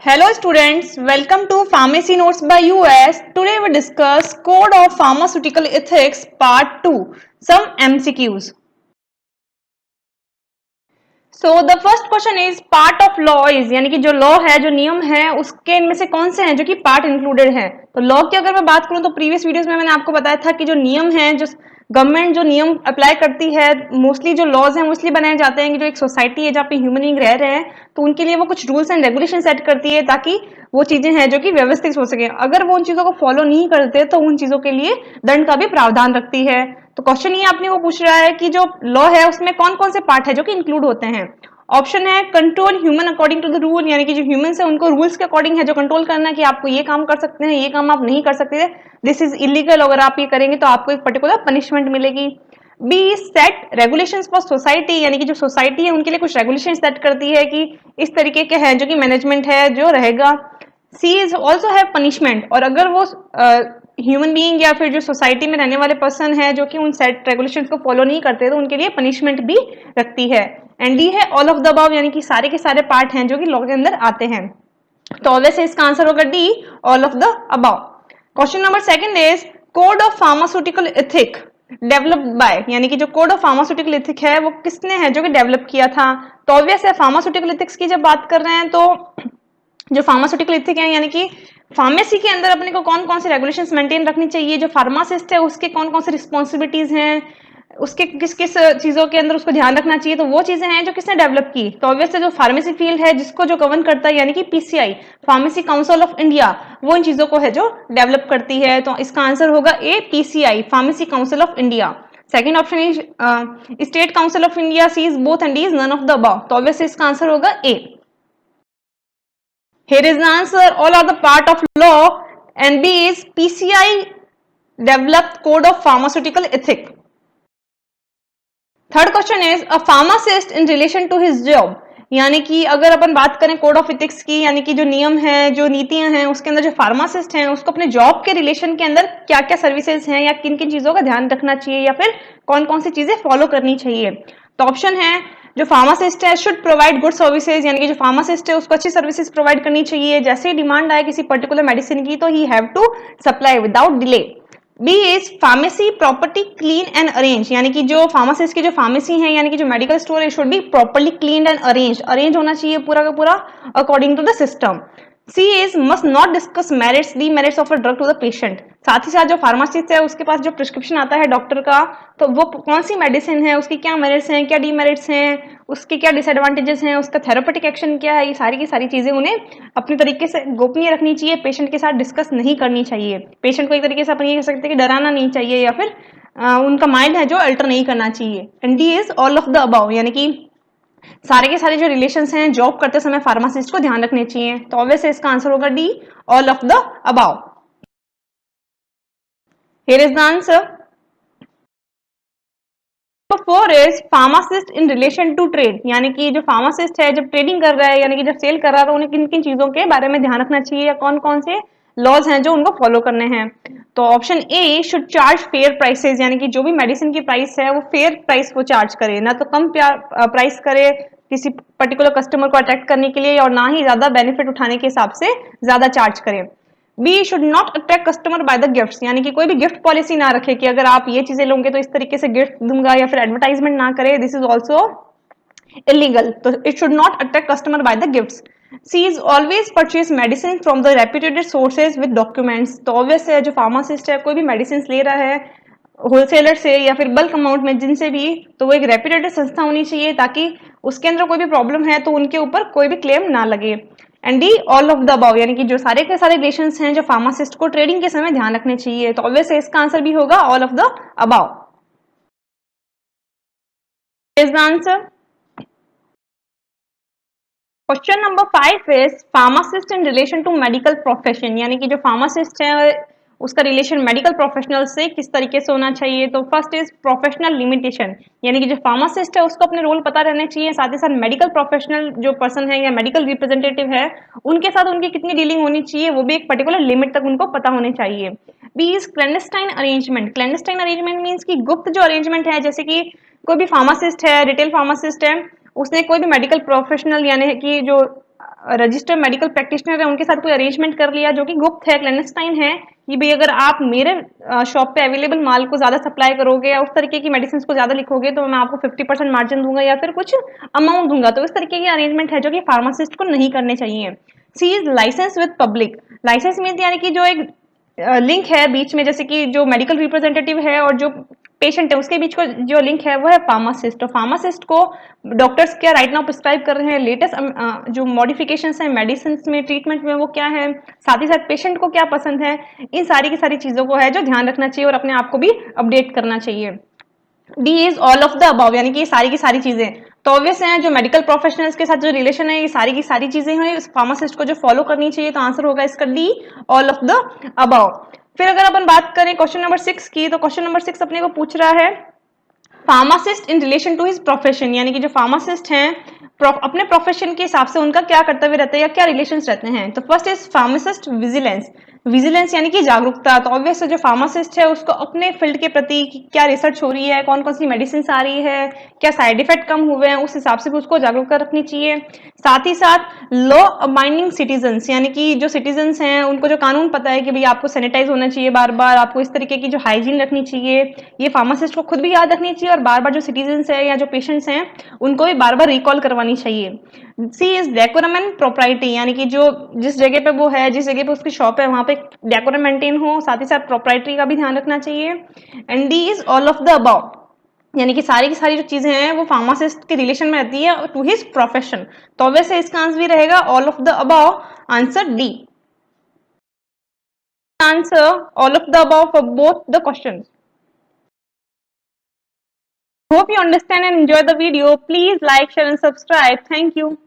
Hello students, welcome to Pharmacy Notes by US. Today we discuss Code of Pharmaceutical Ethics Part 2, some MCQs. So the first question is part of law is यानी कि जो law है जो नियम है उसके इनमें से कौन से हैं जो कि पार्ट इंक्लूडेड है। तो लॉ की अगर मैं बात करूं तो प्रीवियस वीडियोस में मैंने आपको बताया था कि जो नियम है जो गवर्नमेंट जो नियम अप्लाई करती है मोस्टली जो लॉज हैं मोस्टली बनाए जाते हैं कि जो एक सोसाइटी है जहाँ पे ह्यूमन बीइंग रह रहे हैं तो उनके लिए वो कुछ रूल्स एंड रेगुलेशन सेट करती है ताकि वो चीजें हैं जो कि व्यवस्थित हो सके। अगर वो उन चीजों को फॉलो नहीं करते तो उन चीजों के लिए दंड का भी प्रावधान रखती है। तो क्वेश्चन ये आपने वो पूछ रहा है कि जो लॉ है उसमें कौन कौन से पार्ट है जो कि इंक्लूड होते हैं। ऑप्शन है control human according to the rule यानी कि जो ह्यूमंस है उनको रूल्स के अकॉर्डिंग है जो कंट्रोल करना है कि आपको ये काम कर सकते हैं ये काम आप नहीं कर सकते, दिस इज इलीगल, अगर आप ये करेंगे तो आपको एक पर्टिकुलर पनिशमेंट मिलेगी। Be set regulations for society यानी कि जो सोसाइटी है उनके लिए कुछ रेगुलेशन सेट करती है कि इस तरीके के हैं जो कि मैनेजमेंट है जो रहेगा। सी इज ऑल्सो हैव पनिशमेंट और अगर वो ह्यूमन बीइंग या फिर जो सोसाइटी में रहने वाले पर्सन है जो कि उन सेट रेगुलेशन को फॉलो नहीं करते तो उनके लिए पनिशमेंट भी रखती है। एंड डी है ऑल ऑफ द अबव यानी कि सारे के सारे पार्ट हैं जो कि लॉ के अंदर आते हैं। तो ऑब्वियसली इसका आंसर होगा D all of the above. Question number second is code of pharmaceutical ethic developed by यानी कि जो कोड ऑफ फार्मास्यूटिकल एथिक है वो किसने है जो कि डेवलप किया था। तो ऑब्वियस है फार्मास्यूटिकल एथिक्स की जब बात कर रहे हैं तो जो फार्मास्यूटिकल एथिक है यानी कि फार्मेसी के अंदर अपने को कौन कौन से रेगुलेशंस मेंटेन रखनी चाहिए, जो फार्मासिस्ट है उसके कौन कौन से रिस्पॉन्सिबिलिटीज हैं, उसके किस किस चीजों के अंदर उसको ध्यान रखना चाहिए, तो वो चीजें हैं जो किसने डेवलप की। तो ऑब्वियसली जो फार्मेसी फील्ड है जिसको जो गवर्न करता है यानी कि PCI pharmacy council of India वो इन चीजों को है जो डेवलप करती है। तो इसका आंसर होगा A PCI pharmacy council of India. Second option is state council of India, C is both and D is none of the above. तो ऑब्वियसली इसका आंसर होगा A. Here is the answer. All are the part of law and B is PCI developed code of pharmaceutical ethic. Third question is a pharmacist in relation to his job यानी कि अगर अपन बात करें code of ethics की यानी कि जो नियम है जो नीतियां हैं उसके अंदर जो फार्मासिस्ट हैं उसको अपने जॉब के रिलेशन के अंदर क्या क्या सर्विसेज हैं या किन किन चीजों का ध्यान रखना चाहिए या फिर कौन कौन सी चीजें फॉलो करनी चाहिए। तो ऑप्शन है जो फार्मासिस्ट है शुड प्रोवाइड गुड सर्विसेज यानी कि जो फार्मासिस्ट है उसको अच्छी सर्विसेज प्रोवाइड करनी चाहिए, जैसे ही डिमांड आए किसी पर्टिकुलर मेडिसिन की तो ही have to supply without delay. B is pharmacy property clean and arrange यानी कि जो फार्मासिस्ट की जो फार्मेसी है यानी कि जो मेडिकल स्टोर है should be properly clean and arrange होना चाहिए पूरा का पूरा according to the system. C is must not discuss merits demerits of a drug to the patient, साथ ही साथ जो फार्मासिस्ट है उसके पास जो प्रिस्क्रिप्शन आता है डॉक्टर का तो वो कौन सी मेडिसिन है उसकी क्या मेरिट्स हैं क्या डीमेरिट्स हैं उसके क्या डिसएडवांटेजेस हैं उसका थेरेपेटिक एक्शन क्या है, ये सारी की सारी चीजें उन्हें अपने तरीके से गोपनीय रखनी चाहिए, पेशेंट के साथ डिस्कस नहीं करनी चाहिए। पेशेंट को एक तरीके से अपन ये कह सकते हैं कि डराना नहीं चाहिए या फिर उनका माइंड है जो अल्टर नहीं करना चाहिए। And D is all of the above यानी कि सारे के सारे जो रिलेशंस हैं जॉब करते समय फार्मासिस्ट को ध्यान रखने चाहिए। तो ऑब्वियसली इसका आंसर होगा D all of the above. Here is the answer. Four is pharmacist in relation to trade यानी कि जो फार्मासिस्ट है जब ट्रेडिंग कर रहा है यानी कि जब सेल कर रहा है तो उन्हें किन किन चीजों के बारे में ध्यान रखना चाहिए या कौन कौन से लॉज हैं जो उनको फॉलो करने हैं। तो option A should charge fair prices यानी कि जो भी मेडिसिन की प्राइस है वो फेयर प्राइस वो चार्ज करे, ना तो कम प्राइस करे किसी पर्टिकुलर कस्टमर को अट्रैक्ट करने के लिए और ना ही ज्यादा बेनिफिट उठाने के हिसाब से ज्यादा चार्ज करे। B should not attract customer by the gifts यानी कि कोई भी गिफ्ट पॉलिसी ना रखे कि अगर आप ये चीजें लोगे तो इस तरीके से गिफ्ट दूंगा या फिर एडवर्टाइजमेंट ना करे, दिस इज ऑल्सो इलीगल। तो it should not attract customer by the gifts. C is always purchase medicine from the reputed sources with documents. तो ऑब्वियस है जो फार्मासिस्ट है कोई भी मेडिसिन ले रहा है होलसेलर से या फिर बल्क अमाउंट में जिनसे भी तो वो एक रेप्यूटेड संस्था होनी चाहिए ताकि उसके अंदर कोई भी प्रॉब्लम है तो उनके ऊपर कोई भी क्लेम ना लगे। And D all of the above यानी कि जो सारे के सारे रिलेशंस हैं जो फार्मासिस्ट को ट्रेडिंग के समय ध्यान रखने चाहिए। तो ऑब्वियसली इसका आंसर भी होगा all of the above. Is the answer. Question number 5 is pharmacist in relation to medical profession यानी कि जो फार्मासिस्ट है उसका रिलेशन मेडिकल प्रोफेशनल से किस तरीके से होना चाहिए। तो फर्स्ट इज प्रोफेशनल लिमिटेशन यानी कि जो फार्मासिस्ट है उसको अपने रोल पता रहने चाहिए, साथ ही साथ मेडिकल प्रोफेशनल जो पर्सन है या मेडिकल रिप्रेजेंटेटिव है उनके साथ उनकी कितनी डीलिंग होनी चाहिए वो भी एक पर्टिकुलर लिमिट तक उनको पता होने चाहिए। B is clandestine arrangement, clandestine arrangement means की गुप्त जो अरेंजमेंट है जैसे कि कोई भी फार्मासिस्ट है रिटेल फार्मासिस्ट है उसने कोई भी मेडिकल प्रोफेशनल यानी कि जो रजिस्टर्ड मेडिकल प्रैक्टिशनर है उनके साथ कोई अरेंजमेंट कर लिया जो कि गुप्त है, क्लैंडस्टाइन है, कि भाई अगर आप मेरे शॉप पे अवेलेबल माल को ज़्यादा सप्लाई करोगे या उस तरीके की मेडिसिन को ज़्यादा लिखोगे तो मैं आपको 50% मार्जिन दूंगा या फिर कुछ अमाउंट दूंगा। तो इस तरीके के अरेंजमेंट है जो कि फार्मासिस्ट को नहीं करने चाहिए। C is license with public. License mean यानी कि जो एक लिंक है बीच में, जैसे कि जो मेडिकल रिप्रेजेंटेटिव है और जो पेशेंट है उसके बीच को जो लिंक है वो है फार्मासिस्ट। और फार्मासिस्ट को डॉक्टर्स क्या राइट नाउ प्रिस्क्राइब कर रहे हैं, लेटेस्ट जो मॉडिफिकेशंस हैं मेडिसिन में, ट्रीटमेंट में, वो क्या है, साथ ही साथ पेशेंट को क्या पसंद है, इन सारी की सारी चीज़ों को है जो ध्यान रखना चाहिए और अपने आप को भी अपडेट करना चाहिए। D is all of the above, यानी कि ये सारी की सारी चीजें तो ऑब्वियस है, जो मेडिकल प्रोफेशनल्स के साथ जो रिलेशन है ये सारी की सारी चीजें हैं इस फार्मासिस्ट को जो फॉलो करनी चाहिए। तो आंसर होगा इसका D, all of the above. फिर अगर अपन बात करें क्वेश्चन नंबर 6 की, तो क्वेश्चन नंबर 6 अपने को पूछ रहा है pharmacist in relation to his profession, यानी कि जो फार्मासिस्ट हैं अपने प्रोफेशन के हिसाब से उनका क्या कर्तव्य रहता है या क्या रिलेशंस रहते हैं। तो first is pharmacist vigilance. Vigilance यानी कि जागरूकता। तो ऑब्वियस जो फार्मासिस्ट है उसको अपने फील्ड के प्रति क्या रिसर्च हो रही है, कौन कौन सी मेडिसिन आ रही है, क्या साइड इफेक्ट कम हुए हैं, उस हिसाब से भी उसको जागरूकता रखनी चाहिए। साथ ही साथ लॉ अबाइडिंग सिटीजन्स, यानी कि जो सिटीजन्स हैं उनको जो कानून पता है कि भाई आपको सैनिटाइज होना चाहिए, बार बार आपको इस तरीके की जो हाइजीन रखनी चाहिए, ये फार्मासिस्ट को खुद भी याद रखनी चाहिए और बार बार जो सिटीजन्स है या जो पेशेंट्स हैं उनको भी बार बार रिकॉल करवानी चाहिए। C is decorum and propriety, यानी कि जो जिस जगह पे वो है, जिस जगह पे उसकी शॉप है वहां पे डेकोरम मेंटेन हो, साथ ही साथ प्रोप्राइटरी का भी ध्यान रखना चाहिए। And D is all of the above, यानी कि सारी की सारी जो चीजें हैं वो फार्मासिस्ट के रिलेशन में रहती है टू हिज प्रोफेशन। तो वैसे इसका आंसर भी रहेगा all of the above, answer D. Answer all of the above for both the questions. Hope you understand and enjoy the video. Please like, share and subscribe. Thank you.